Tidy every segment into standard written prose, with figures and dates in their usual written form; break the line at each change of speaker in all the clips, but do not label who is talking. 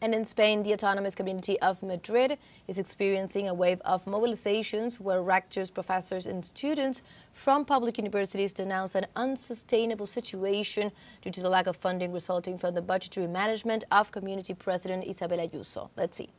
And in Spain, the autonomous community of Madrid is experiencing a wave of mobilizations where rectors, professors, and students from public universities denounce an unsustainable situation due to the lack of funding resulting from the budgetary management of community president Isabel Ayuso. Let's see.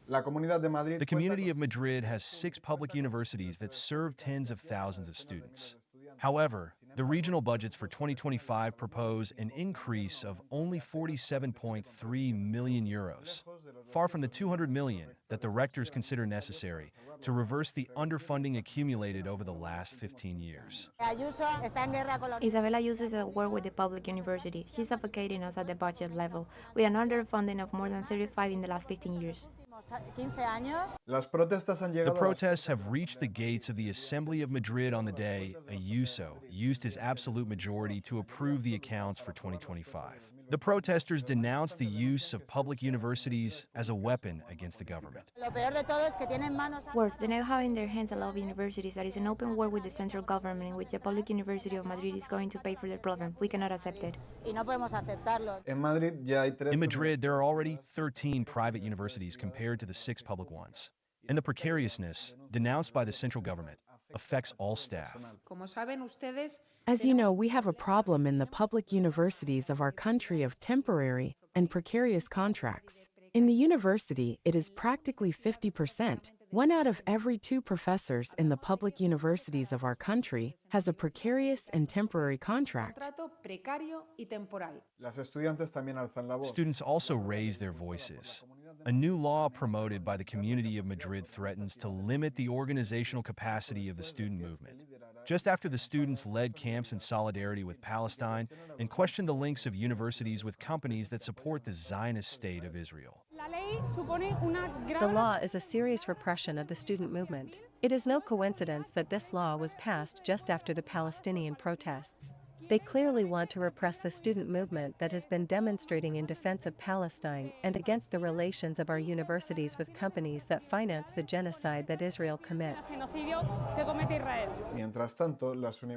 The Community of Madrid has 6 public universities that serve tens of thousands of students. However, the regional budgets for 2025 propose an increase of only 47.3 million euros, far from the 200 million that the rectors consider necessary to reverse the underfunding accumulated over the last 15 years.
Isabel Ayuso is at war with the public university. She's suffocating us at the budget level, with an underfunding of more than 35 in the last 15 years.
The protests have reached the gates of the Assembly of Madrid on the day Ayuso used his absolute majority to approve the accounts for 2025. The protesters denounced the use of public universities as a weapon against the government.
Worse, they now have in their hands a lot of universities that is an open war with the central government in which the Public University of Madrid is going to pay for their problem. We cannot accept it.
In Madrid, there are already 13 private universities compared to the 6 public ones. And the precariousness, denounced by the central government, affects all staff.
As you know, we have a problem in the public universities of our country of temporary and precarious contracts. In the university, it is practically 50%. 1 out of every 2 professors in the public universities of our country has a precarious and temporary contract.
Students also raise their voices. A new law promoted by the Community of Madrid threatens to limit the organizational capacity of the student movement. Just after the students led camps in solidarity with Palestine and questioned the links of universities with companies that support the Zionist state of Israel.
The law is a serious repression of the student movement. It is no coincidence that this law was passed just after the Palestinian protests. They clearly want to repress the student movement that has been demonstrating in defense of Palestine and against the relations of our universities with companies that finance the genocide that Israel commits.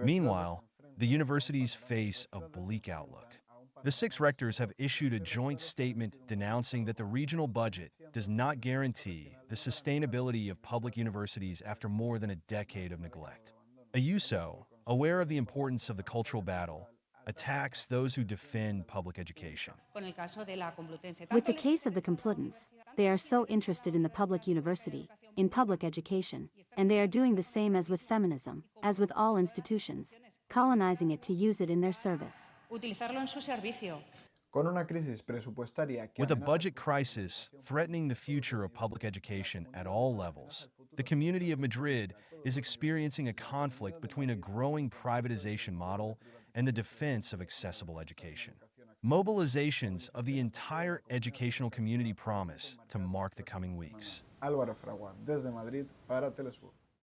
Meanwhile, the universities face a bleak outlook. The 6 rectors have issued a joint statement denouncing that the regional budget does not guarantee the sustainability of public universities after more than a decade of neglect. Ayuso, aware of the importance of the cultural battle, attacks those who defend public education.
With the case of the Complutense, they are so interested in the public university, in public education, and they are doing the same as with feminism, as with all institutions, colonizing it to use it in their service.
With a budget crisis threatening the future of public education at all levels, the Community of Madrid is experiencing a conflict between a growing privatization model and the defense of accessible education. Mobilizations of the entire educational community promise to mark the coming weeks.
Álvaro Fraguán, desde Madrid para teleSUR.